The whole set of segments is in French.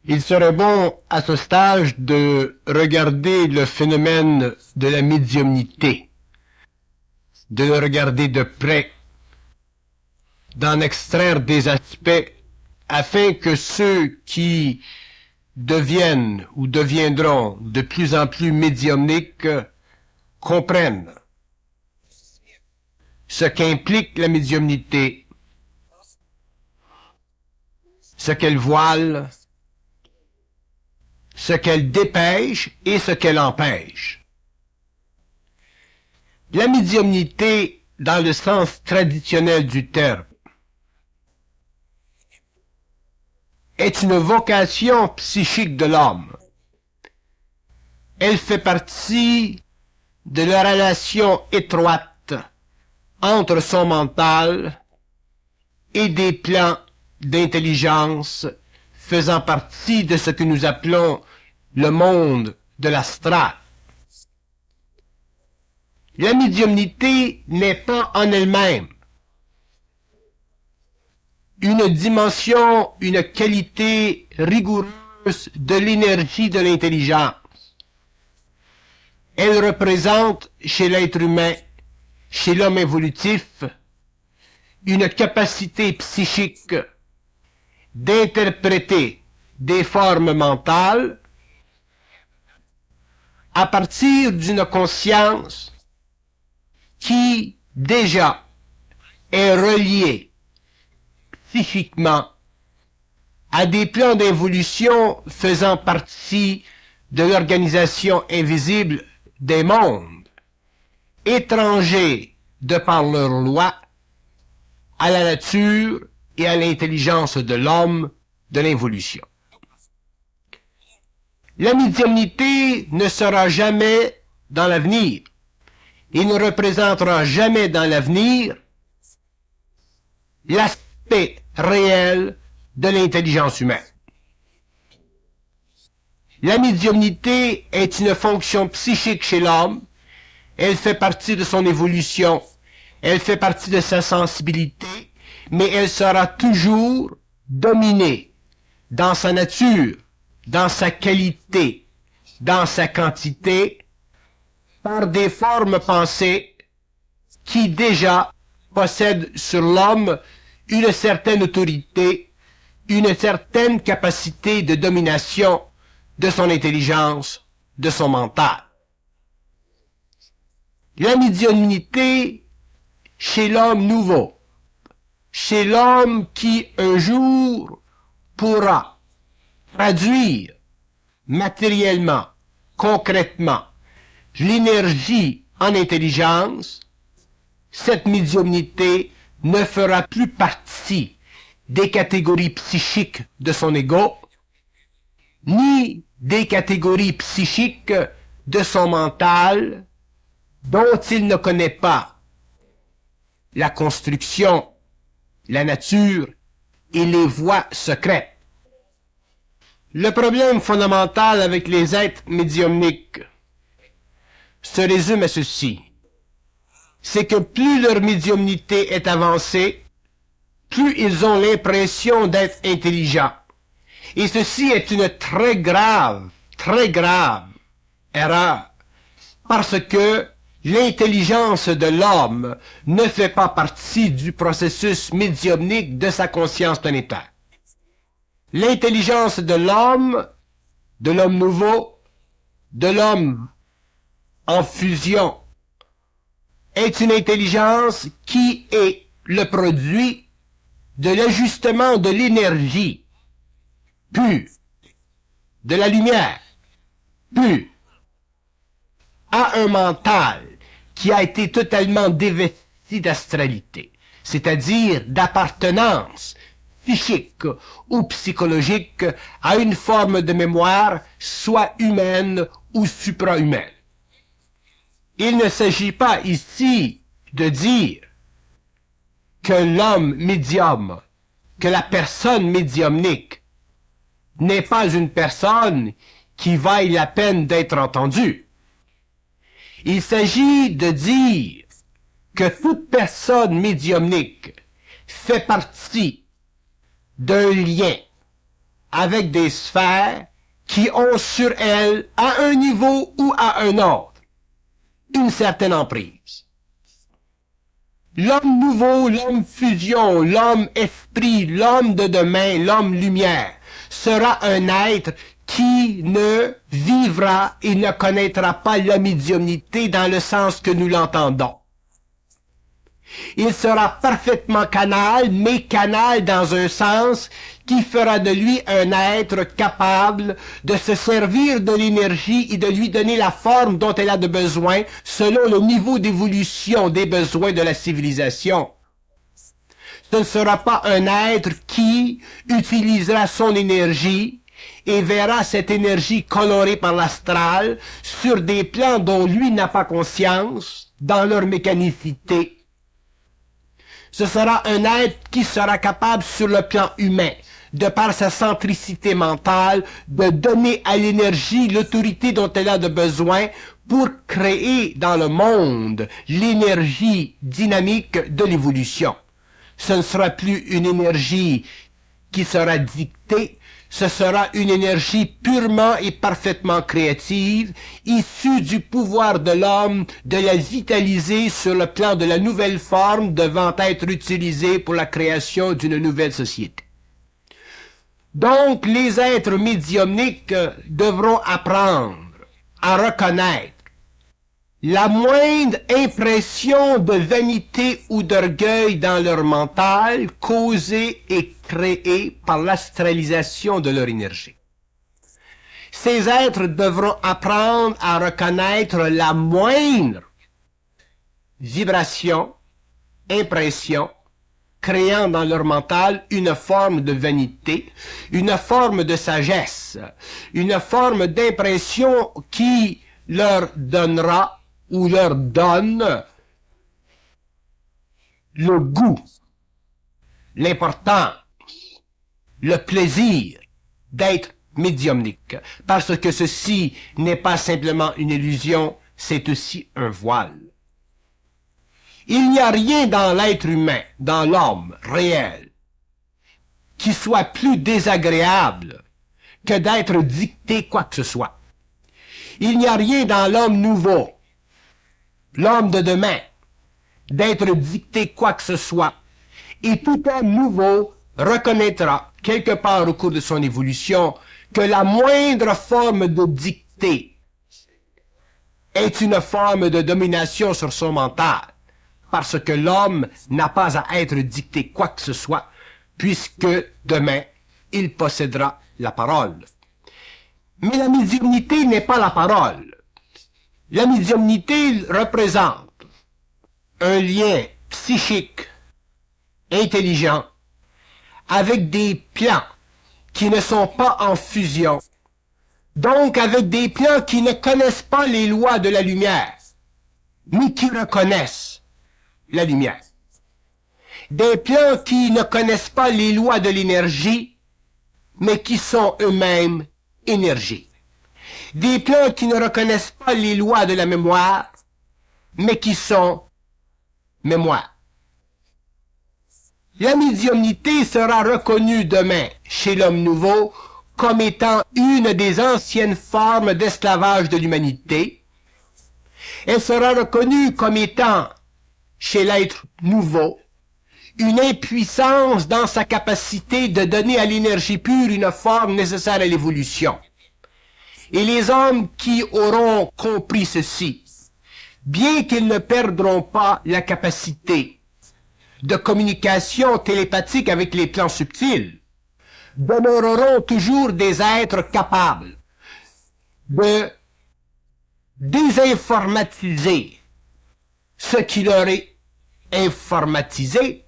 Il serait bon à ce stage de regarder le phénomène de la médiumnité, de le regarder de près, d'en extraire des aspects afin que ceux qui deviennent ou deviendront de plus en plus médiumniques comprennent ce qu'implique la médiumnité, ce qu'elle voile, ce qu'elle dépêche et ce qu'elle empêche. La médiumnité, dans le sens traditionnel du terme, est une vocation psychique de l'homme. Elle fait partie de la relation étroite entre son mental et des plans d'intelligence faisant partie de ce que nous appelons le monde de l'astral. La médiumnité n'est pas en elle-même une dimension, une qualité rigoureuse de l'énergie de l'intelligence. Elle représente chez l'être humain, chez l'homme évolutif, une capacité psychique d'interpréter des formes mentales à partir d'une conscience qui déjà est reliée psychiquement à des plans d'évolution faisant partie de l'organisation invisible des mondes, étrangers de par leurs lois à la nature et à l'intelligence de l'homme de l'évolution. La médiumnité ne sera jamais dans l'avenir et ne représentera jamais dans l'avenir l'aspect réel de l'intelligence humaine. La médiumnité est une fonction psychique chez l'homme, elle fait partie de son évolution, elle fait partie de sa sensibilité, mais elle sera toujours dominée dans sa nature, dans sa qualité, dans sa quantité, par des formes pensées qui déjà possèdent sur l'homme une certaine autorité, une certaine capacité de domination de son intelligence, de son mental. La médiumnité chez l'homme nouveau, chez l'homme qui un jour pourra traduire matériellement, concrètement, l'énergie en intelligence, cette médiumnité ne fera plus partie des catégories psychiques de son ego, ni des catégories psychiques de son mental dont il ne connaît pas la construction, la nature et les voies secrètes. Le problème fondamental avec les êtres médiumniques se résume à ceci. C'est que plus leur médiumnité est avancée, plus ils ont l'impression d'être intelligents. Et ceci est une très grave erreur. Parce que l'intelligence de l'homme ne fait pas partie du processus médiumnique de sa conscience planétaire. L'intelligence de l'homme nouveau, de l'homme en fusion, est une intelligence qui est le produit de l'ajustement de l'énergie pure, de la lumière pure, à un mental qui a été totalement dévesti d'astralité, c'est-à-dire d'appartenance psychique ou psychologique à une forme de mémoire, soit humaine ou suprahumaine. Il ne s'agit pas ici de dire que l'homme médium, que la personne médiumnique n'est pas une personne qui vaille la peine d'être entendue. Il s'agit de dire que toute personne médiumnique fait partie d'un lien avec des sphères qui ont sur elles, à un niveau ou à un autre, une certaine emprise. L'homme nouveau, l'homme fusion, l'homme esprit, l'homme de demain, l'homme lumière, sera un être qui ne vivra et ne connaîtra pas la médiumnité dans le sens que nous l'entendons. Il sera parfaitement canal, mais canal dans un sens qui fera de lui un être capable de se servir de l'énergie et de lui donner la forme dont elle a de besoin selon le niveau d'évolution des besoins de la civilisation. Ce ne sera pas un être qui utilisera son énergie et verra cette énergie colorée par l'astral sur des plans dont lui n'a pas conscience dans leur mécanicité. Ce sera un être qui sera capable sur le plan humain, de par sa centricité mentale, de donner à l'énergie l'autorité dont elle a de besoin pour créer dans le monde l'énergie dynamique de l'évolution. Ce ne sera plus une énergie qui sera dictée, ce sera une énergie purement et parfaitement créative, issue du pouvoir de l'homme de la vitaliser sur le plan de la nouvelle forme devant être utilisée pour la création d'une nouvelle société. Donc, les êtres médiumniques devront apprendre à reconnaître la moindre impression de vanité ou d'orgueil dans leur mental causée et créée par l'astralisation de leur énergie. Ces êtres devront apprendre à reconnaître la moindre vibration, impression, créant dans leur mental une forme de vanité, une forme de sagesse, une forme d'impression qui leur donnera ou leur donne le goût, l'importance, le plaisir d'être médiumnique, parce que ceci n'est pas simplement une illusion, c'est aussi un voile. Il n'y a rien dans l'être humain, dans l'homme réel, qui soit plus désagréable que d'être dicté quoi que ce soit. Il n'y a rien dans l'homme nouveau, l'homme de demain, d'être dicté quoi que ce soit. Et tout homme nouveau reconnaîtra, quelque part au cours de son évolution, que la moindre forme de dictée est une forme de domination sur son mental, parce que l'homme n'a pas à être dicté quoi que ce soit, puisque demain, il possédera la parole. Mais la médiumnité n'est pas la parole. La médiumnité représente un lien psychique, intelligent, avec des plans qui ne sont pas en fusion, donc avec des plans qui ne connaissent pas les lois de la lumière, mais qui reconnaissent la lumière. Des plans qui ne connaissent pas les lois de l'énergie, mais qui sont eux-mêmes énergie. Des plans qui ne reconnaissent pas les lois de la mémoire, mais qui sont mémoire. La médiumnité sera reconnue demain chez l'homme nouveau comme étant une des anciennes formes d'esclavage de l'humanité. Elle sera reconnue comme étant chez l'être nouveau une impuissance dans sa capacité de donner à l'énergie pure une forme nécessaire à l'évolution. Et les hommes qui auront compris ceci, bien qu'ils ne perdront pas la capacité de communication télépathique avec les plans subtils, demeureront toujours des êtres capables de désinformatiser ce qui leur est informatisé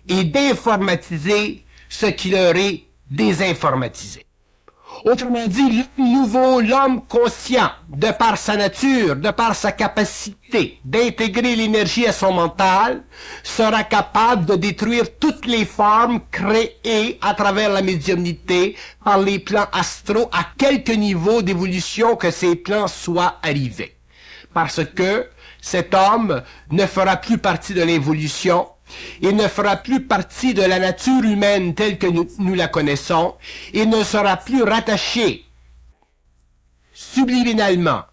et d'informatiser ce qui leur est désinformatisé. Autrement dit, l'homme nouveau, l'homme conscient, de par sa nature, de par sa capacité d'intégrer l'énergie à son mental, sera capable de détruire toutes les formes créées à travers la médiumnité par les plans astraux à quelque niveau d'évolution que ces plans soient arrivés. Parce que cet homme ne fera plus partie de l'évolution, Il ne fera plus partie de la nature humaine telle que nous la connaissons. Il ne sera plus rattaché subliminalement,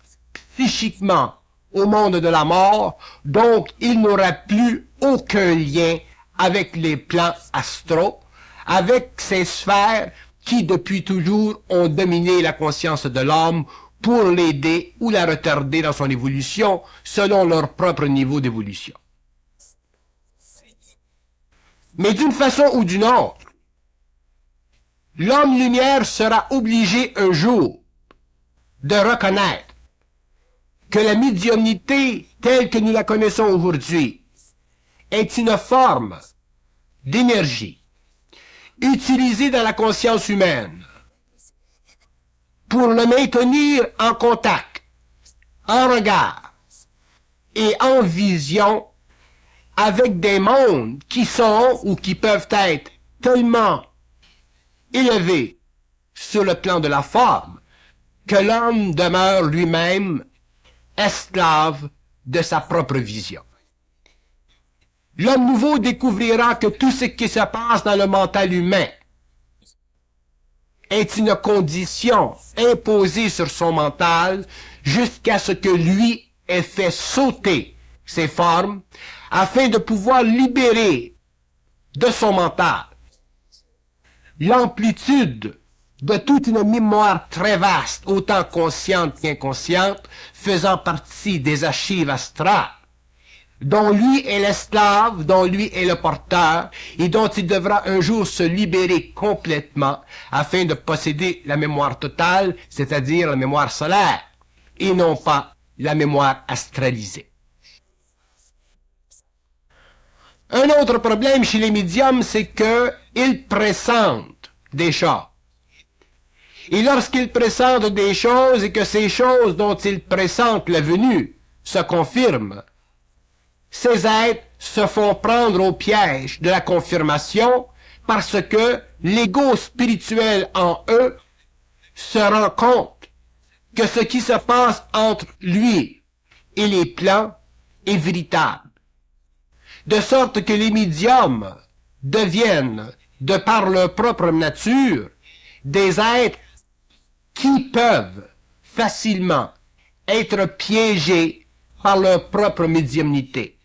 psychiquement au monde de la mort, donc il n'aura plus aucun lien avec les plans astraux, avec ces sphères qui depuis toujours ont dominé la conscience de l'homme pour l'aider ou la retarder dans son évolution selon leur propre niveau d'évolution. Mais d'une façon ou d'une autre, l'homme-lumière sera obligé un jour de reconnaître que la médiumnité telle que nous la connaissons aujourd'hui est une forme d'énergie utilisée dans la conscience humaine pour le maintenir en contact, en regard et en vision avec des mondes qui sont ou qui peuvent être tellement élevés sur le plan de la forme que l'homme demeure lui-même esclave de sa propre vision. L'homme nouveau découvrira que tout ce qui se passe dans le mental humain est une condition imposée sur son mental jusqu'à ce que lui ait fait sauter ses formes afin de pouvoir libérer de son mental l'amplitude de toute une mémoire très vaste, autant consciente qu'inconsciente, faisant partie des archives astrales, dont lui est l'esclave, dont lui est le porteur, et dont il devra un jour se libérer complètement afin de posséder la mémoire totale, c'est-à-dire la mémoire solaire, et non pas la mémoire astralisée. Un autre problème chez les médiums, c'est qu'ils pressentent des choses. Et lorsqu'ils pressentent des choses et que ces choses dont ils pressentent la venue se confirment, ces êtres se font prendre au piège de la confirmation parce que l'ego spirituel en eux se rend compte que ce qui se passe entre lui et les plans est véritable. De sorte que les médiums deviennent, de par leur propre nature, des êtres qui peuvent facilement être piégés par leur propre médiumnité.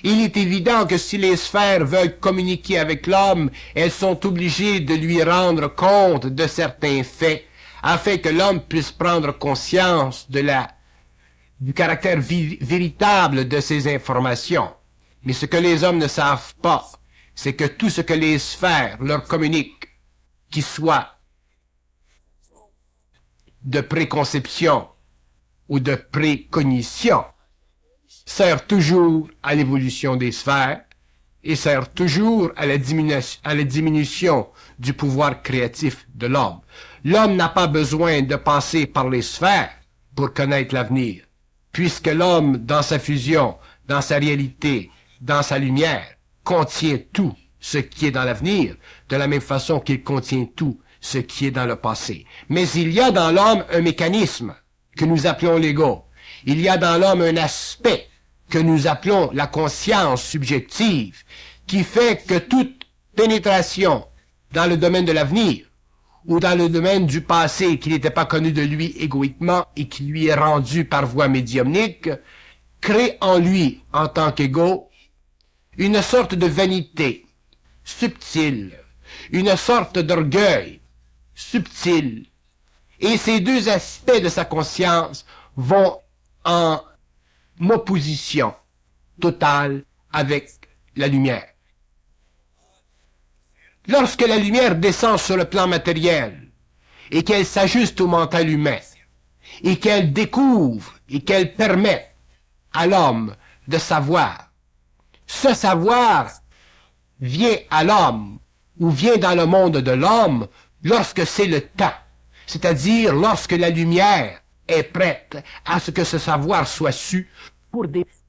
Il est évident que si les sphères veulent communiquer avec l'homme, elles sont obligées de lui rendre compte de certains faits, afin que l'homme puisse prendre conscience du caractère véritable de ces informations. Mais ce que les hommes ne savent pas, c'est que tout ce que les sphères leur communiquent, qui soit de préconception ou de précognition, sert toujours à l'évolution des sphères et sert toujours à la diminution du pouvoir créatif de l'homme. L'homme n'a pas besoin de passer par les sphères pour connaître l'avenir, puisque l'homme, dans sa fusion, dans sa réalité, dans sa lumière, contient tout ce qui est dans l'avenir, de la même façon qu'il contient tout ce qui est dans le passé. Mais il y a dans l'homme un mécanisme que nous appelons l'ego. Il y a dans l'homme un aspect que nous appelons la conscience subjective, qui fait que toute pénétration dans le domaine de l'avenir, ou dans le domaine du passé qui n'était pas connu de lui égoïquement et qui lui est rendu par voie médiumnique, crée en lui, en tant qu'ego, une sorte de vanité subtile, une sorte d'orgueil subtil. Et ces deux aspects de sa conscience vont en opposition totale avec la lumière. Lorsque la lumière descend sur le plan matériel et qu'elle s'ajuste au mental humain et qu'elle découvre et qu'elle permet à l'homme de savoir, ce savoir vient à l'homme ou vient dans le monde de l'homme lorsque c'est le temps, c'est-à-dire lorsque la lumière est prête à ce que ce savoir soit su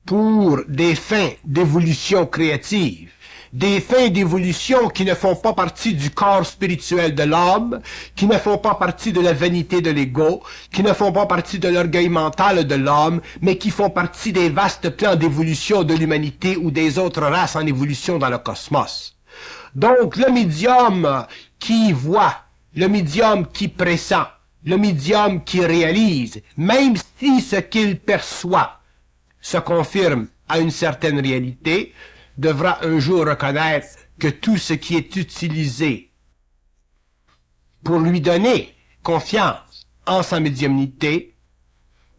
pour des fins d'évolution créative. des fins d'évolution qui ne font pas partie du corps spirituel de l'homme, qui ne font pas partie de la vanité de l'ego, qui ne font pas partie de l'orgueil mental de l'homme, mais qui font partie des vastes plans d'évolution de l'humanité ou des autres races en évolution dans le cosmos. Donc, le médium qui voit, le médium qui pressent, le médium qui réalise, même si ce qu'il perçoit se confirme à une certaine réalité, devra un jour reconnaître que tout ce qui est utilisé pour lui donner confiance en sa médiumnité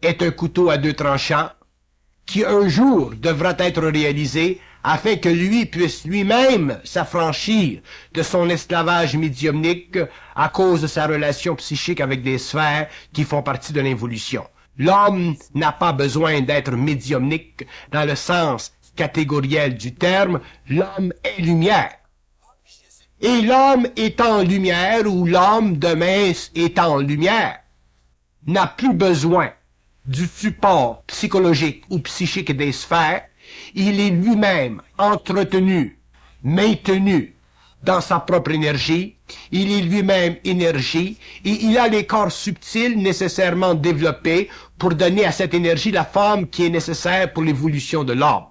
est un couteau à deux tranchants qui un jour devra être réalisé afin que lui puisse lui-même s'affranchir de son esclavage médiumnique à cause de sa relation psychique avec des sphères qui font partie de l'involution. L'homme n'a pas besoin d'être médiumnique dans le sens catégoriel du terme, l'homme est lumière. Et l'homme étant lumière, ou l'homme demain étant lumière, n'a plus besoin du support psychologique ou psychique des sphères, il est lui-même entretenu, maintenu dans sa propre énergie, il est lui-même énergie, et il a les corps subtils nécessairement développés pour donner à cette énergie la forme qui est nécessaire pour l'évolution de l'homme.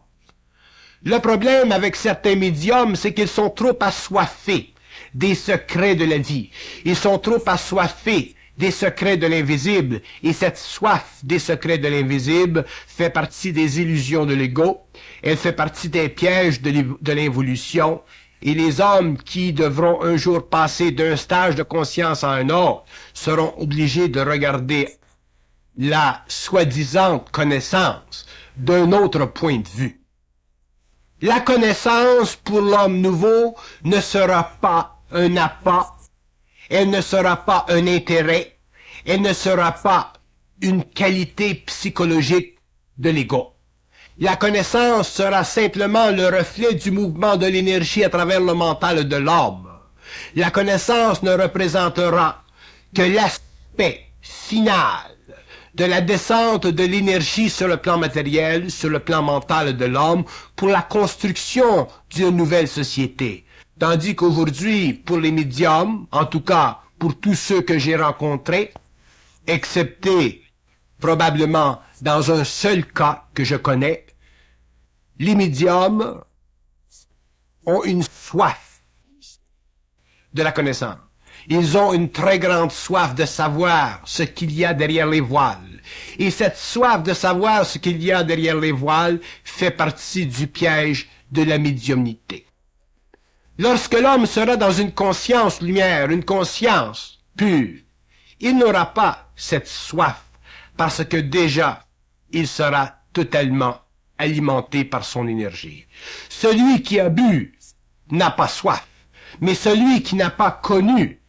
Le problème avec certains médiums, c'est qu'ils sont trop assoiffés des secrets de la vie. Ils sont trop assoiffés des secrets de l'invisible. Et cette soif des secrets de l'invisible fait partie des illusions de l'ego. Elle fait partie des pièges de l'involution. Et les hommes qui devront un jour passer d'un stage de conscience à un autre seront obligés de regarder la soi-disant connaissance d'un autre point de vue. La connaissance pour l'homme nouveau ne sera pas un appât, elle ne sera pas un intérêt, elle ne sera pas une qualité psychologique de l'ego. La connaissance sera simplement le reflet du mouvement de l'énergie à travers le mental de l'homme. La connaissance ne représentera que l'aspect final de la descente de l'énergie sur le plan matériel, sur le plan mental de l'homme, pour la construction d'une nouvelle société. Tandis qu'aujourd'hui, pour les médiums, en tout cas pour tous ceux que j'ai rencontrés, excepté probablement dans un seul cas que je connais, les médiums ont une soif de la connaissance. Ils ont une très grande soif de savoir ce qu'il y a derrière les voiles. Et cette soif de savoir ce qu'il y a derrière les voiles fait partie du piège de la médiumnité. Lorsque l'homme sera dans une conscience lumière, une conscience pure, il n'aura pas cette soif parce que déjà, il sera totalement alimenté par son énergie. Celui qui a bu n'a pas soif, mais celui qui n'a pas connu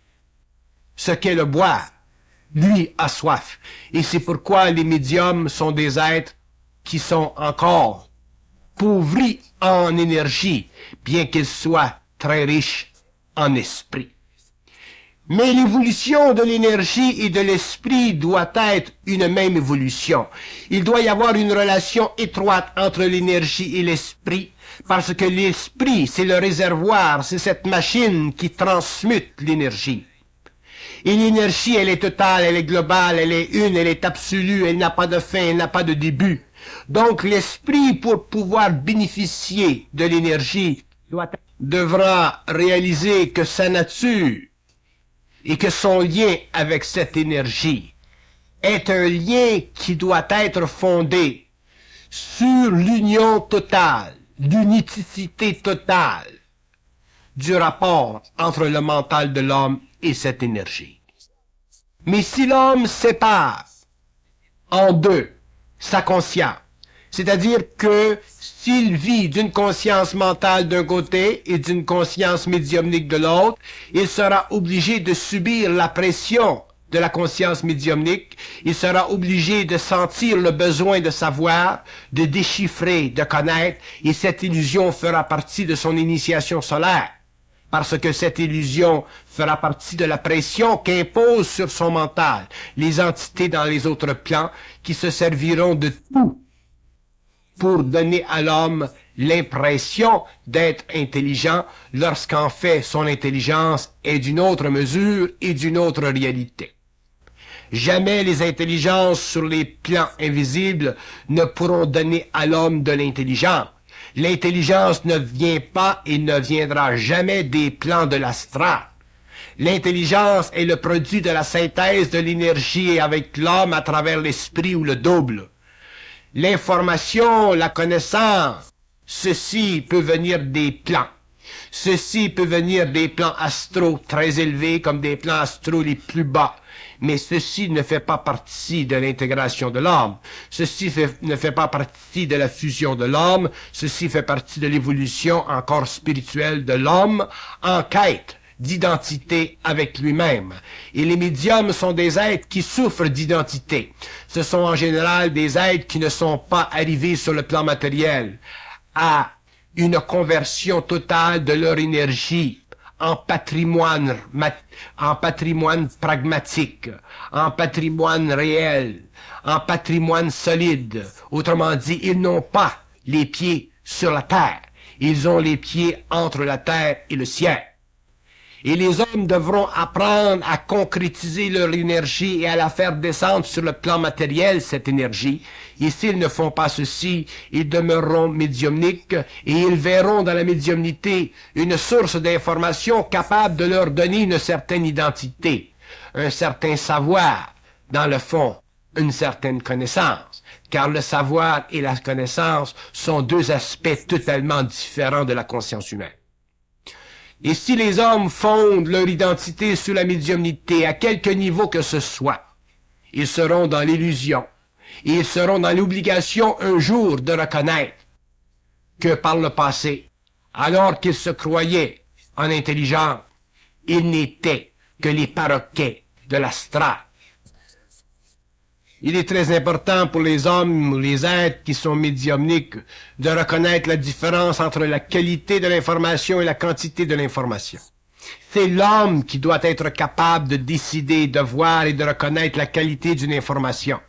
ce qu'est le boire, lui a soif. Et c'est pourquoi les médiums sont des êtres qui sont encore pauvris en énergie, bien qu'ils soient très riches en esprit. Mais l'évolution de l'énergie et de l'esprit doit être une même évolution. Il doit y avoir une relation étroite entre l'énergie et l'esprit, parce que l'esprit, c'est le réservoir, c'est cette machine qui transmute l'énergie. Et l'énergie, elle est totale, elle est globale, elle est une, elle est absolue, elle n'a pas de fin, elle n'a pas de début. Donc l'esprit, pour pouvoir bénéficier de l'énergie, devra réaliser que sa nature et que son lien avec cette énergie est un lien qui doit être fondé sur l'union totale, l'unicité totale du rapport entre le mental de l'homme et cette énergie. Mais si l'homme sépare en deux sa conscience, c'est-à-dire que s'il vit d'une conscience mentale d'un côté et d'une conscience médiumnique de l'autre, il sera obligé de subir la pression de la conscience médiumnique, il sera obligé de sentir le besoin de savoir, de déchiffrer, de connaître, et cette illusion fera partie de son initiation solaire. Parce que cette illusion fera partie de la pression qu'impose sur son mental les entités dans les autres plans qui se serviront de tout pour donner à l'homme l'impression d'être intelligent lorsqu'en fait son intelligence est d'une autre mesure et d'une autre réalité. Jamais les intelligences sur les plans invisibles ne pourront donner à l'homme de l'intelligence. L'intelligence ne vient pas et ne viendra jamais des plans de l'astral. L'intelligence est le produit de la synthèse de l'énergie avec l'homme à travers l'esprit ou le double. L'information, la connaissance, ceci peut venir des plans. Ceci peut venir des plans astraux très élevés comme des plans astraux les plus bas. Mais ceci ne fait pas partie de l'intégration de l'homme. Ceci ne fait pas partie de la fusion de l'homme. Ceci fait partie de l'évolution encore spirituelle de l'homme en quête d'identité avec lui-même. Et les médiums sont des êtres qui souffrent d'identité. Ce sont en général des êtres qui ne sont pas arrivés sur le plan matériel à une conversion totale de leur énergie en patrimoine pragmatique, en patrimoine réel, en patrimoine solide. Autrement dit, ils n'ont pas les pieds sur la terre. Ils ont les pieds entre la terre et le ciel. Et les hommes devront apprendre à concrétiser leur énergie et à la faire descendre sur le plan matériel, cette énergie. Et s'ils ne font pas ceci, ils demeureront médiumniques et ils verront dans la médiumnité une source d'information capable de leur donner une certaine identité, un certain savoir, dans le fond, une certaine connaissance. Car le savoir et la connaissance sont deux aspects totalement différents de la conscience humaine. Et si les hommes fondent leur identité sur la médiumnité, à quelque niveau que ce soit, ils seront dans l'illusion, et ils seront dans l'obligation un jour de reconnaître que par le passé, alors qu'ils se croyaient en intelligence, ils n'étaient que les paroquets de l'astral. Il est très important pour les hommes ou les êtres qui sont médiumniques de reconnaître la différence entre la qualité de l'information et la quantité de l'information. C'est l'homme qui doit être capable de décider, de voir et de reconnaître la qualité d'une information.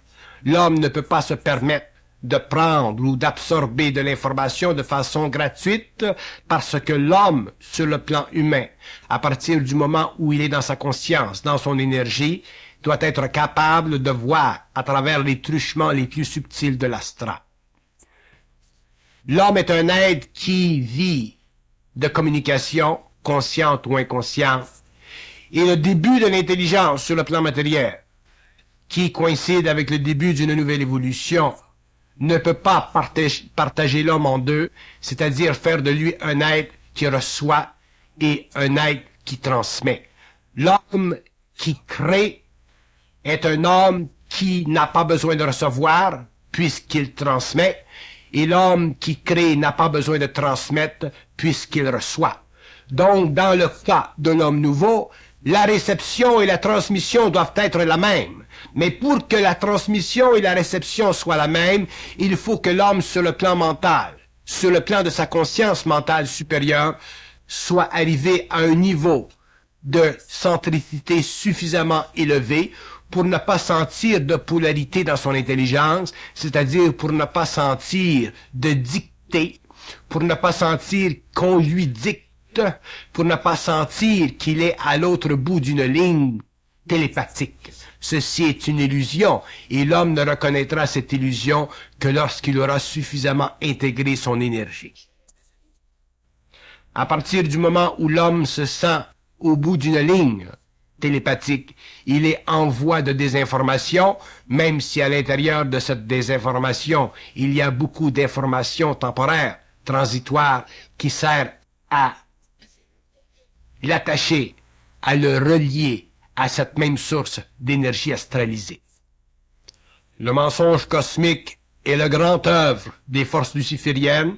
L'homme ne peut pas se permettre de prendre ou d'absorber de l'information de façon gratuite parce que l'homme, sur le plan humain, à partir du moment où il est dans sa conscience, dans son énergie, doit être capable de voir à travers les truchements les plus subtils de l'astral. L'homme est un être qui vit de communication, consciente ou inconsciente, et le début de l'intelligence sur le plan matériel, qui coïncide avec le début d'une nouvelle évolution, ne peut pas partager l'homme en deux, c'est-à-dire faire de lui un être qui reçoit et un être qui transmet. L'homme qui crée est un homme qui n'a pas besoin de recevoir, puisqu'il transmet, et l'homme qui crée n'a pas besoin de transmettre, puisqu'il reçoit. Donc, dans le cas de l'homme nouveau, la réception et la transmission doivent être la même. Mais pour que la transmission et la réception soient la même, il faut que l'homme sur le plan mental, sur le plan de sa conscience mentale supérieure, soit arrivé à un niveau de centricité suffisamment élevé pour ne pas sentir de polarité dans son intelligence, c'est-à-dire pour ne pas sentir de dictée, pour ne pas sentir qu'on lui dicte, pour ne pas sentir qu'il est à l'autre bout d'une ligne télépathique. Ceci est une illusion, et l'homme ne reconnaîtra cette illusion que lorsqu'il aura suffisamment intégré son énergie. À partir du moment où l'homme se sent au bout d'une ligne télépathique, il est en voie de désinformation, même si à l'intérieur de cette désinformation, il y a beaucoup d'informations temporaires, transitoires, qui servent à l'attacher, à le relier à cette même source d'énergie astralisée. Le mensonge cosmique est la grande œuvre des forces lucifériennes.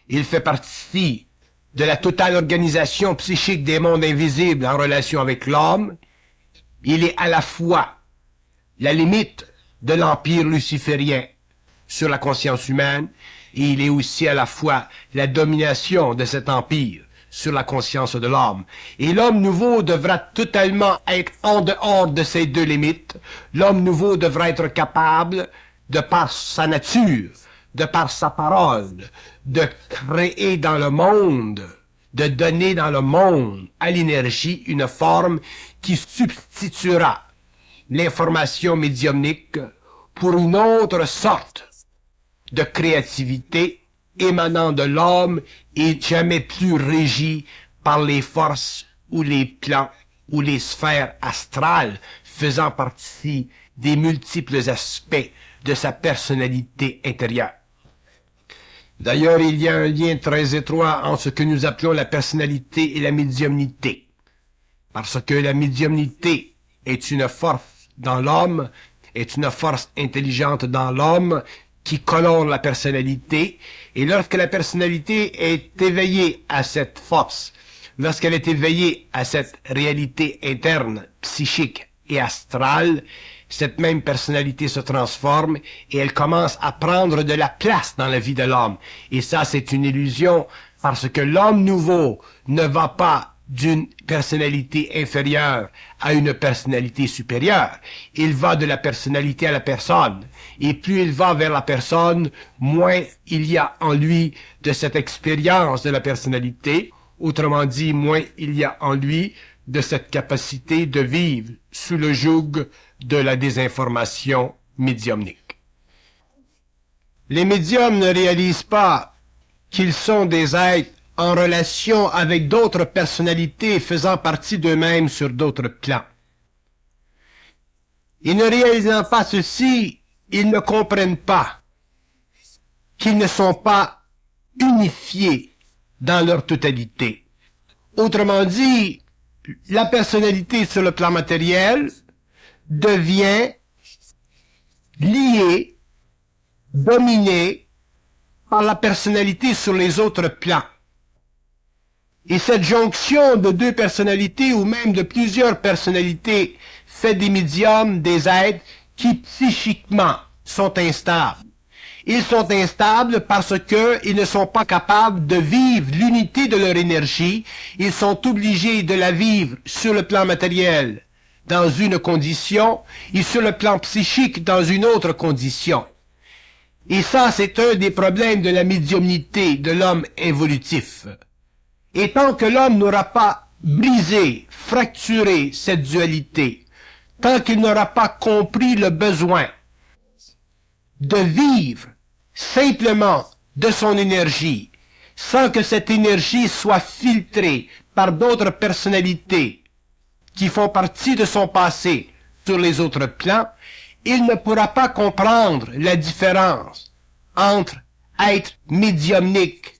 Il fait partie de la totale organisation psychique des mondes invisibles en relation avec l'homme. Il est à la fois la limite de l'empire luciférien sur la conscience humaine, et il est aussi à la fois la domination de cet empire sur la conscience de l'homme. Et l'homme nouveau devra totalement être en dehors de ces deux limites. L'homme nouveau devra être capable, de par sa nature, de par sa parole, de créer dans le monde, de donner dans le monde à l'énergie une forme qui substituera l'information médiumnique pour une autre sorte de créativité émanant de l'homme et jamais plus régie par les forces ou les plans ou les sphères astrales faisant partie des multiples aspects de sa personnalité intérieure. D'ailleurs, il y a un lien très étroit entre ce que nous appelons la personnalité et la médiumnité. Parce que la médiumnité est une force dans l'homme, est une force intelligente dans l'homme qui colore la personnalité. Et lorsque la personnalité est éveillée à cette force, lorsqu'elle est éveillée à cette réalité interne, psychique et astrale, cette même personnalité se transforme et elle commence à prendre de la place dans la vie de l'homme. Et ça, c'est une illusion parce que l'homme nouveau ne va pas d'une personnalité inférieure à une personnalité supérieure. Il va de la personnalité à la personne. Et plus il va vers la personne, moins il y a en lui de cette expérience de la personnalité. Autrement dit, moins il y a en lui de cette capacité de vivre sous le joug de la désinformation médiumnique. Les médiums ne réalisent pas qu'ils sont des êtres en relation avec d'autres personnalités faisant partie d'eux-mêmes sur d'autres plans. Et ne réalisant pas ceci, ils ne comprennent pas qu'ils ne sont pas unifiés dans leur totalité. Autrement dit, la personnalité sur le plan matériel devient liée, dominée par la personnalité sur les autres plans. Et cette jonction de deux personnalités ou même de plusieurs personnalités fait des médiums des êtres qui psychiquement sont instables. Ils sont instables parce qu'ils ne sont pas capables de vivre l'unité de leur énergie. Ils sont obligés de la vivre sur le plan matériel dans une condition et sur le plan psychique dans une autre condition. Et ça, c'est un des problèmes de la médiumnité de l'homme évolutif. Et tant que l'homme n'aura pas brisé, fracturé cette dualité, tant qu'il n'aura pas compris le besoin de vivre simplement de son énergie, sans que cette énergie soit filtrée par d'autres personnalités qui font partie de son passé sur les autres plans, il ne pourra pas comprendre la différence entre être médiumnique,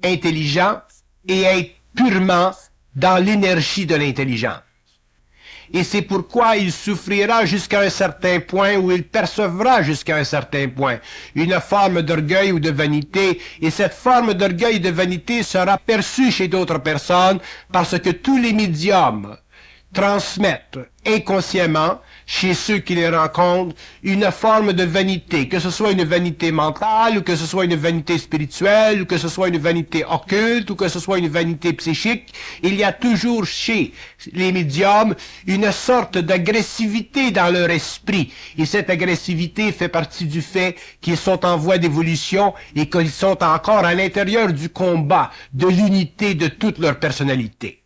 intelligent, et être purement dans l'énergie de l'intelligence. Et c'est pourquoi il souffrira jusqu'à un certain point ou il percevra jusqu'à un certain point une forme d'orgueil ou de vanité, et cette forme d'orgueil et de vanité sera perçue chez d'autres personnes parce que tous les médiums transmettent inconsciemment chez ceux qui les rencontrent une forme de vanité, que ce soit une vanité mentale, ou que ce soit une vanité spirituelle, ou que ce soit une vanité occulte, ou que ce soit une vanité psychique. Il y a toujours chez les médiums une sorte d'agressivité dans leur esprit. Et cette agressivité fait partie du fait qu'ils sont en voie d'évolution et qu'ils sont encore à l'intérieur du combat de l'unité de toute leur personnalité.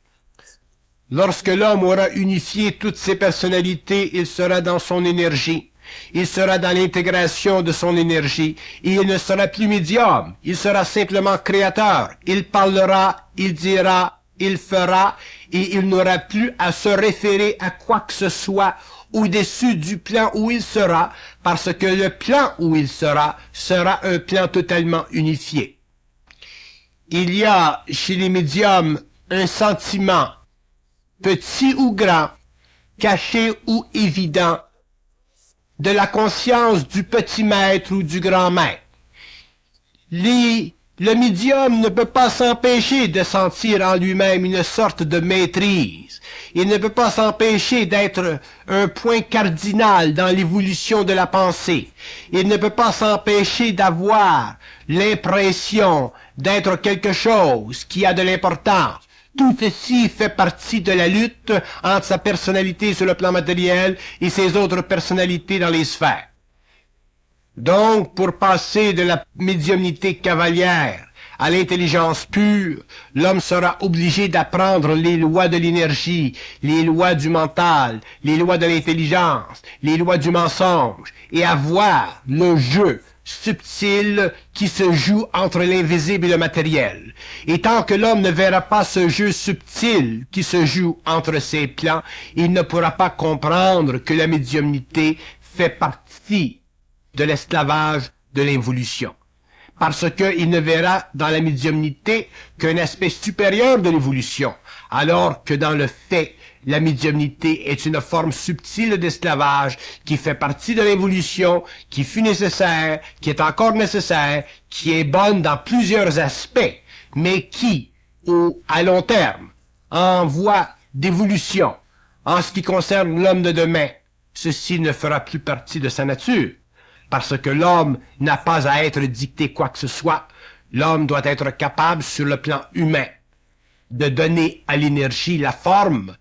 Lorsque l'homme aura unifié toutes ses personnalités, il sera dans son énergie. Il sera dans l'intégration de son énergie. Et il ne sera plus médium. Il sera simplement créateur. Il parlera, il dira, il fera, et il n'aura plus à se référer à quoi que ce soit au-dessus du plan où il sera, parce que le plan où il sera un plan totalement unifié. Il y a chez les médiums un sentiment petit ou grand, caché ou évident, de la conscience du petit maître ou du grand maître. Le médium ne peut pas s'empêcher de sentir en lui-même une sorte de maîtrise. Il ne peut pas s'empêcher d'être un point cardinal dans l'évolution de la pensée. Il ne peut pas s'empêcher d'avoir l'impression d'être quelque chose qui a de l'importance. Tout ceci fait partie de la lutte entre sa personnalité sur le plan matériel et ses autres personnalités dans les sphères. Donc, pour passer de la médiumnité cavalière à l'intelligence pure, l'homme sera obligé d'apprendre les lois de l'énergie, les lois du mental, les lois de l'intelligence, les lois du mensonge, et avoir le jeu subtil qui se joue entre l'invisible et le matériel. Et tant que l'homme ne verra pas ce jeu subtil qui se joue entre ces plans, il ne pourra pas comprendre que la médiumnité fait partie de l'esclavage de l'involution. Parce qu'il ne verra dans la médiumnité qu'un aspect supérieur de l'évolution, alors que dans le fait, la médiumnité est une forme subtile d'esclavage qui fait partie de l'évolution, qui fut nécessaire, qui est encore nécessaire, qui est bonne dans plusieurs aspects, mais qui, à long terme, en voie d'évolution, en ce qui concerne l'homme de demain, ceci ne fera plus partie de sa nature. Parce que l'homme n'a pas à être dicté quoi que ce soit, l'homme doit être capable sur le plan humain de donner à l'énergie la forme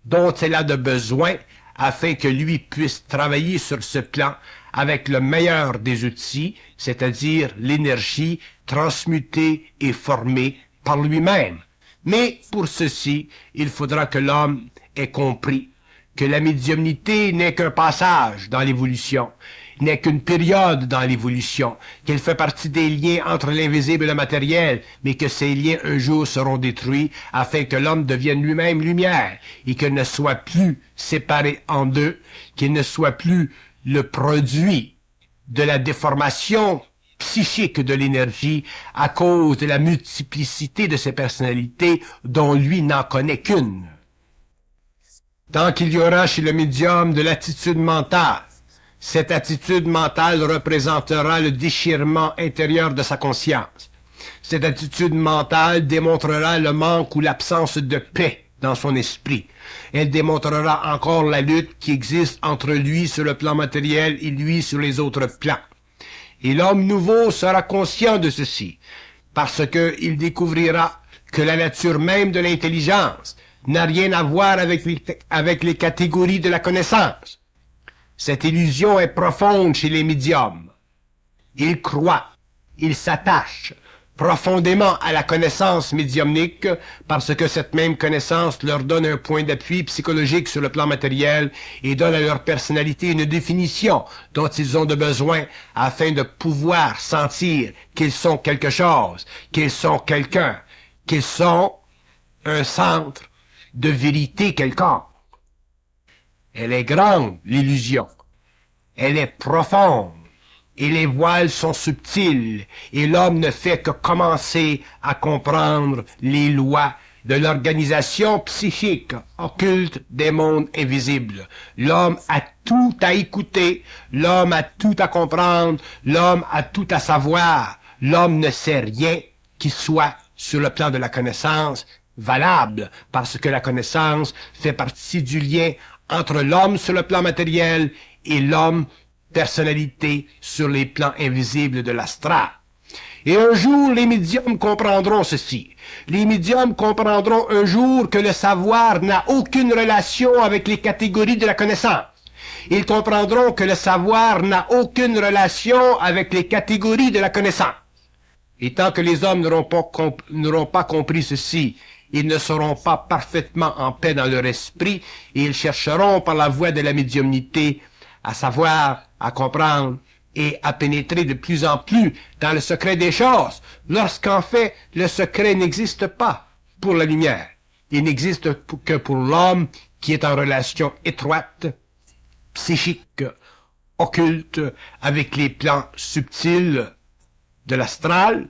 dont elle a de besoin afin que lui puisse travailler sur ce plan avec le meilleur des outils, c'est-à-dire l'énergie transmutée et formée par lui-même. Mais pour ceci, il faudra que l'homme ait compris que la médiumnité n'est qu'un passage dans l'évolution, n'est qu'une période dans l'évolution, qu'elle fait partie des liens entre l'invisible et le matériel, mais que ces liens un jour seront détruits afin que l'homme devienne lui-même lumière et qu'il ne soit plus séparé en deux, qu'il ne soit plus le produit de la déformation psychique de l'énergie à cause de la multiplicité de ses personnalités dont lui n'en connaît qu'une. Tant qu'il y aura chez le médium de l'attitude mentale, cette attitude mentale représentera le déchirement intérieur de sa conscience. Cette attitude mentale démontrera le manque ou l'absence de paix dans son esprit. Elle démontrera encore la lutte qui existe entre lui sur le plan matériel et lui sur les autres plans. Et l'homme nouveau sera conscient de ceci, parce qu'il découvrira que la nature même de l'intelligence n'a rien à voir avec les catégories de la connaissance. Cette illusion est profonde chez les médiums. Ils croient, ils s'attachent profondément à la connaissance médiumnique parce que cette même connaissance leur donne un point d'appui psychologique sur le plan matériel et donne à leur personnalité une définition dont ils ont de besoin afin de pouvoir sentir qu'ils sont quelque chose, qu'ils sont quelqu'un, qu'ils sont un centre de vérité quelconque. Elle est grande, l'illusion. Elle est profonde. Et les voiles sont subtils. Et l'homme ne fait que commencer à comprendre les lois de l'organisation psychique occulte des mondes invisibles. L'homme a tout à écouter. L'homme a tout à comprendre. L'homme a tout à savoir. L'homme ne sait rien qui soit sur le plan de la connaissance valable, parce que la connaissance fait partie du lien entre l'homme sur le plan matériel et l'homme personnalité sur les plans invisibles de l'astral. Et un jour, les médiums comprendront ceci. Les médiums comprendront un jour que le savoir n'a aucune relation avec les catégories de la connaissance. Ils comprendront que le savoir n'a aucune relation avec les catégories de la connaissance. Et tant que les hommes n'auront pas compris ceci, ils ne seront pas parfaitement en paix dans leur esprit et ils chercheront par la voie de la médiumnité à savoir, à comprendre et à pénétrer de plus en plus dans le secret des choses, lorsqu'en fait le secret n'existe pas pour la lumière. Il n'existe que pour l'homme qui est en relation étroite, psychique, occulte avec les plans subtils de l'astral,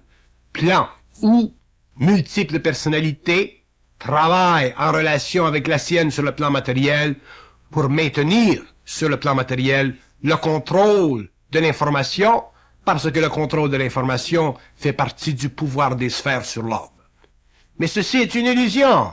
plans où multiples personnalités travaillent en relation avec la sienne sur le plan matériel pour maintenir sur le plan matériel le contrôle de l'information, parce que le contrôle de l'information fait partie du pouvoir des sphères sur l'homme. Mais ceci est une illusion.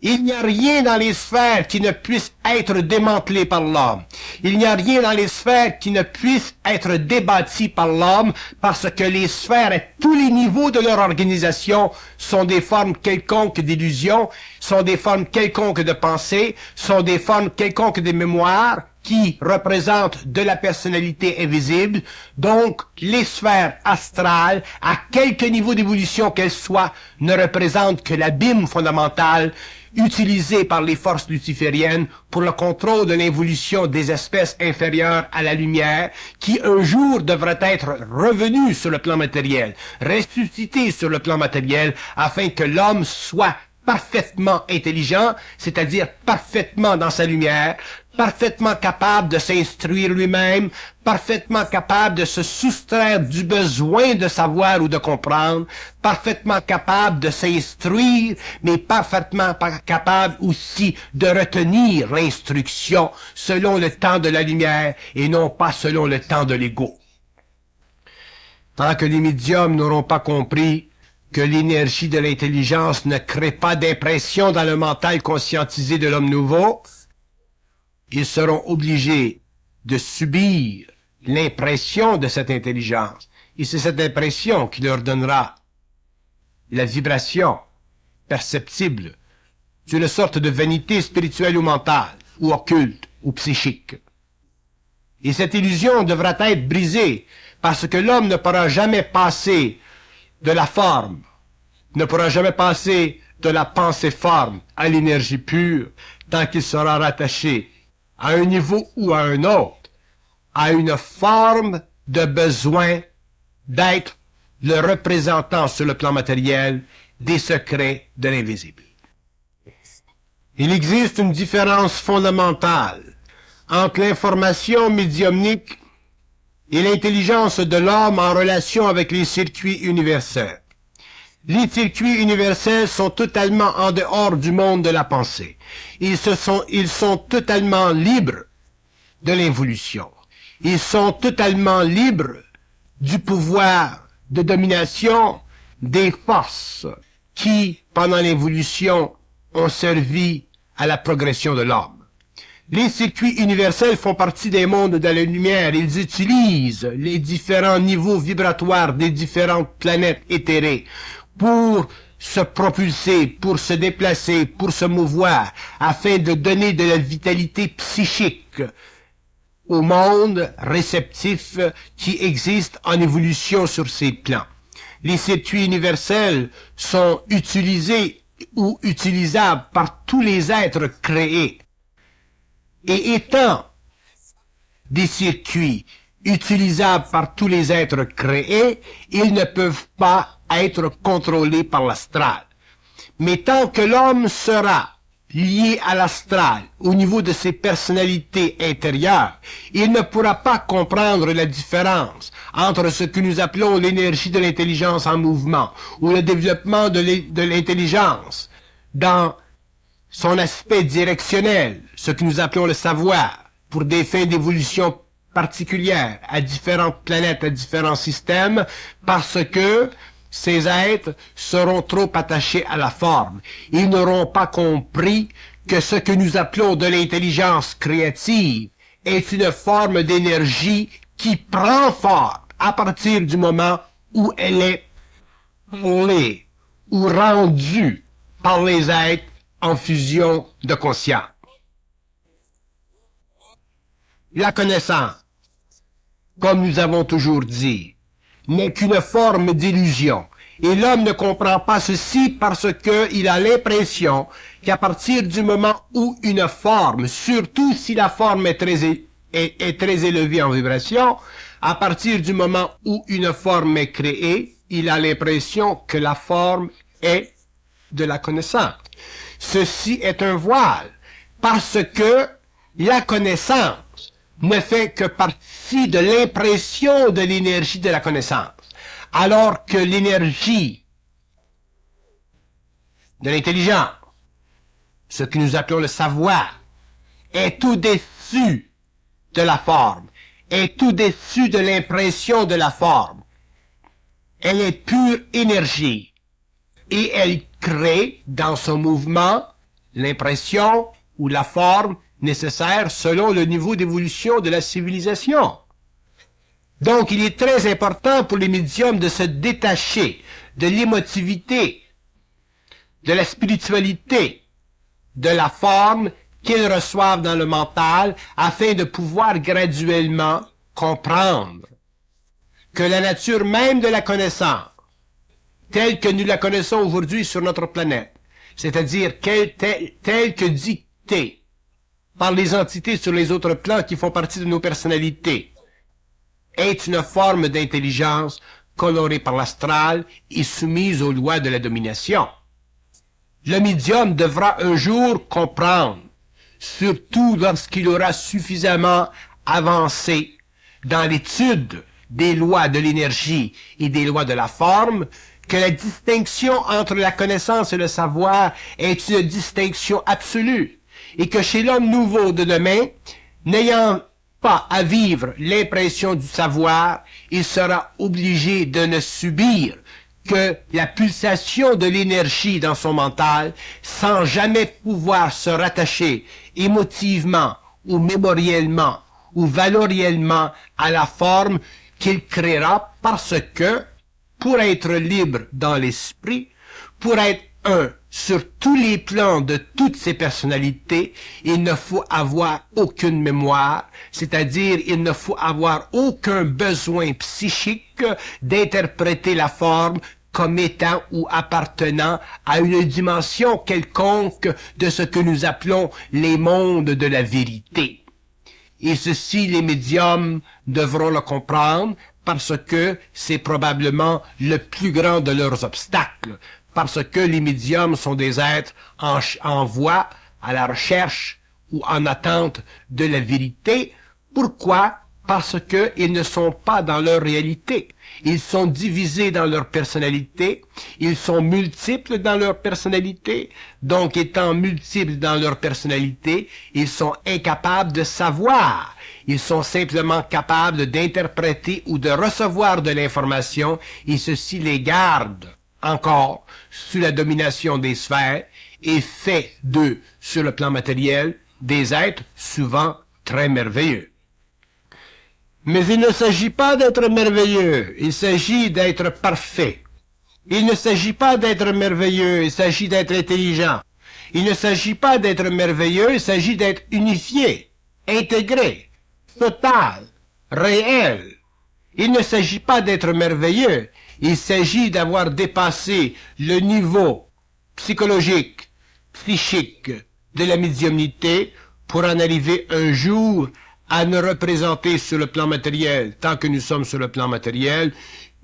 Il n'y a rien dans les sphères qui ne puisse être démantelé par l'homme. Il n'y a rien dans les sphères qui ne puisse être débattu par l'homme, parce que les sphères à tous les niveaux de leur organisation sont des formes quelconques d'illusion, sont des formes quelconques de pensée, sont des formes quelconques de mémoire, qui représentent de la personnalité invisible, donc les sphères astrales, à quelque niveau d'évolution qu'elles soient, ne représentent que l'abîme fondamental utilisé par les forces lucifériennes pour le contrôle de l'évolution des espèces inférieures à la lumière, qui un jour devraient être revenues sur le plan matériel, ressuscitées sur le plan matériel, afin que l'homme soit parfaitement intelligent, c'est-à-dire parfaitement dans sa lumière, parfaitement capable de s'instruire lui-même, parfaitement capable de se soustraire du besoin de savoir ou de comprendre, parfaitement capable de s'instruire, mais parfaitement capable aussi de retenir l'instruction selon le temps de la lumière et non pas selon le temps de l'ego. Tant que les médiums n'auront pas compris que l'énergie de l'intelligence ne crée pas d'impression dans le mental conscientisé de l'homme nouveau, ils seront obligés de subir l'impression de cette intelligence. Et c'est cette impression qui leur donnera la vibration perceptible d'une sorte de vanité spirituelle ou mentale, ou occulte, ou psychique. Et cette illusion devra être brisée, parce que l'homme ne pourra jamais passer de la forme, ne pourra jamais passer de la pensée forme à l'énergie pure, tant qu'il sera rattaché à un niveau ou à un autre, à une forme de besoin d'être le représentant sur le plan matériel des secrets de l'invisible. Il existe une différence fondamentale entre l'information médiumnique et l'intelligence de l'homme en relation avec les circuits universels. Les circuits universels sont totalement en dehors du monde de la pensée. Ils sont totalement libres de l'involution. Ils sont totalement libres du pouvoir de domination des forces qui, pendant l'évolution, ont servi à la progression de l'homme. Les circuits universels font partie des mondes de la lumière. Ils utilisent les différents niveaux vibratoires des différentes planètes éthérées pour se propulser, pour se déplacer, pour se mouvoir, afin de donner de la vitalité psychique au monde réceptif qui existe en évolution sur ces plans. Les circuits universels sont utilisés ou utilisables par tous les êtres créés. Et étant des circuits utilisables par tous les êtres créés, ils ne peuvent pas être contrôlés par l'astral. Mais tant que l'homme sera lié à l'astral au niveau de ses personnalités intérieures, il ne pourra pas comprendre la différence entre ce que nous appelons l'énergie de l'intelligence en mouvement ou le développement de l'intelligence dans son aspect directionnel, ce que nous appelons le savoir, pour des fins d'évolution particulières à différentes planètes, à différents systèmes, parce que ces êtres seront trop attachés à la forme. Ils n'auront pas compris que ce que nous appelons de l'intelligence créative est une forme d'énergie qui prend forme à partir du moment où elle est parlée ou rendue par les êtres en fusion de conscience. La connaissance, comme nous avons toujours dit, n'est qu'une forme d'illusion. Et l'homme ne comprend pas ceci parce qu'il a l'impression qu'à partir du moment où une forme, surtout si la forme est très élevée en vibration, à partir du moment où une forme est créée, il a l'impression que la forme est de la connaissance. Ceci est un voile, parce que la connaissance ne fait que partie de l'impression de l'énergie de la connaissance, alors que l'énergie de l'intelligence, ce que nous appelons le savoir, est au-dessus de la forme, est au-dessus de l'impression de la forme. Elle est pure énergie, et elle crée dans son mouvement l'impression ou la forme nécessaire selon le niveau d'évolution de la civilisation. Donc, il est très important pour les médiums de se détacher de l'émotivité, de la spiritualité, de la forme qu'ils reçoivent dans le mental afin de pouvoir graduellement comprendre que la nature même de la connaissance, telle que nous la connaissons aujourd'hui sur notre planète, c'est-à-dire telle que dictée par les entités sur les autres plans qui font partie de nos personnalités, est une forme d'intelligence colorée par l'astral et soumise aux lois de la domination. Le médium devra un jour comprendre, surtout lorsqu'il aura suffisamment avancé dans l'étude des lois de l'énergie et des lois de la forme, que la distinction entre la connaissance et le savoir est une distinction absolue, et que chez l'homme nouveau de demain, n'ayant pas à vivre l'impression du savoir, il sera obligé de ne subir que la pulsation de l'énergie dans son mental, sans jamais pouvoir se rattacher émotivement ou mémoriellement ou valoriellement à la forme qu'il créera, parce que, pour être libre dans l'esprit, pour être un sur tous les plans de toutes ses personnalités, il ne faut avoir aucune mémoire, c'est-à-dire il ne faut avoir aucun besoin psychique d'interpréter la forme comme étant ou appartenant à une dimension quelconque de ce que nous appelons les mondes de la vérité. Et ceci, les médiums devront le comprendre, parce que c'est probablement le plus grand de leurs obstacles, parce que les médiums sont des êtres en voie, à la recherche ou en attente de la vérité. Pourquoi? Parce que ils ne sont pas dans leur réalité. Ils sont divisés dans leur personnalité, ils sont multiples dans leur personnalité, donc étant multiples dans leur personnalité, ils sont incapables de savoir. Ils sont simplement capables d'interpréter ou de recevoir de l'information, et ceci les garde encore sous la domination des sphères et fait d'eux, sur le plan matériel, des êtres souvent très merveilleux. Mais il ne s'agit pas d'être merveilleux, il s'agit d'être parfait. Il ne s'agit pas d'être merveilleux, il s'agit d'être intelligent. Il ne s'agit pas d'être merveilleux, il s'agit d'être unifié, intégré, total, réel. Il ne s'agit pas d'être merveilleux, il s'agit d'avoir dépassé le niveau psychologique, psychique de la médiumnité pour en arriver un jour à ne représenter sur le plan matériel, tant que nous sommes sur le plan matériel,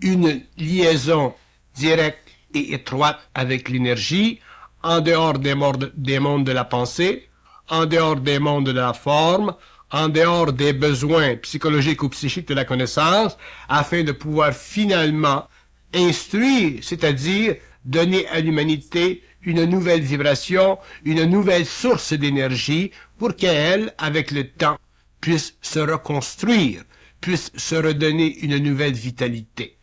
une liaison directe et étroite avec l'énergie, en dehors des mondes de la pensée, en dehors des mondes de la forme, en dehors des besoins psychologiques ou psychiques de la connaissance, afin de pouvoir finalement instruire, c'est-à-dire donner à l'humanité une nouvelle vibration, une nouvelle source d'énergie, pour qu'elle, avec le temps, puisse se reconstruire, puisse se redonner une nouvelle vitalité.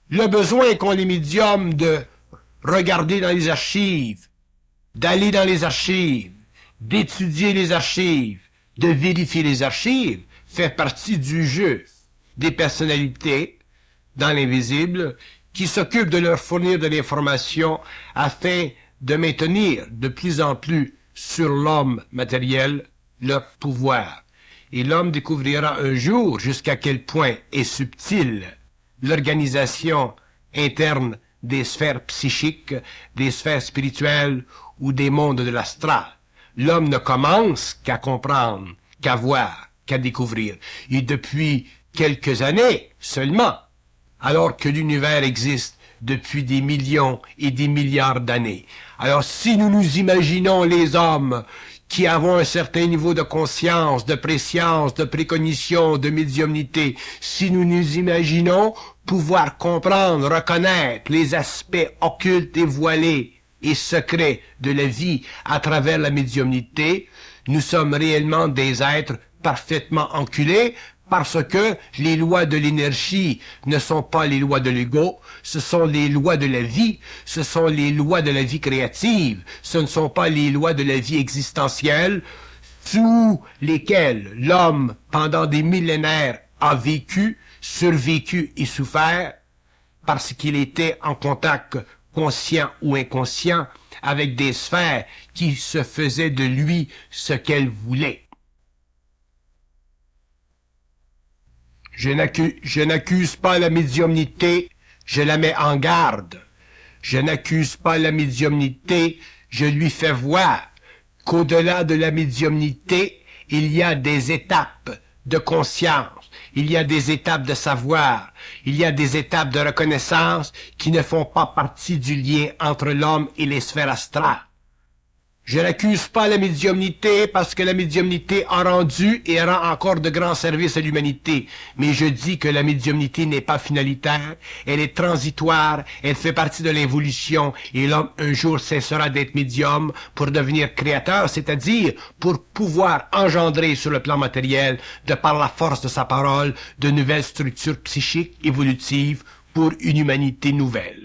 Le besoin qu'ont les médiums de regarder dans les archives, d'aller dans les archives, d'étudier les archives, de vérifier les archives, fait partie du jeu des personnalités dans l'invisible qui s'occupent de leur fournir de l'information afin de maintenir de plus en plus sur l'homme matériel leur pouvoir. Et l'homme découvrira un jour jusqu'à quel point est subtile l'organisation interne des sphères psychiques, des sphères spirituelles ou des mondes de l'astral. L'homme ne commence qu'à comprendre, qu'à voir, qu'à découvrir. Et depuis quelques années seulement, alors que l'univers existe depuis des millions et des milliards d'années. Alors si nous nous imaginons les hommes qui avons un certain niveau de conscience, de préscience, de précognition, de médiumnité, si nous nous imaginons pouvoir comprendre, reconnaître les aspects occultes et voilés et secrets de la vie à travers la médiumnité, nous sommes réellement des êtres parfaitement enculés, parce que les lois de l'énergie ne sont pas les lois de l'ego, ce sont les lois de la vie, ce sont les lois de la vie créative, ce ne sont pas les lois de la vie existentielle sous lesquelles l'homme, pendant des millénaires, a vécu, survécu et souffert, parce qu'il était en contact conscient ou inconscient avec des sphères qui se faisaient de lui ce qu'elles voulaient. Je n'accuse pas la médiumnité, je la mets en garde. Je n'accuse pas la médiumnité, je lui fais voir qu'au-delà de la médiumnité, il y a des étapes de conscience, il y a des étapes de savoir, il y a des étapes de reconnaissance qui ne font pas partie du lien entre l'homme et les sphères astrales. Je n'accuse pas la médiumnité parce que la médiumnité a rendu et rend encore de grands services à l'humanité. Mais je dis que la médiumnité n'est pas finalitaire, elle est transitoire, elle fait partie de l'évolution et l'homme un jour cessera d'être médium pour devenir créateur, c'est-à-dire pour pouvoir engendrer sur le plan matériel, de par la force de sa parole, de nouvelles structures psychiques évolutives pour une humanité nouvelle.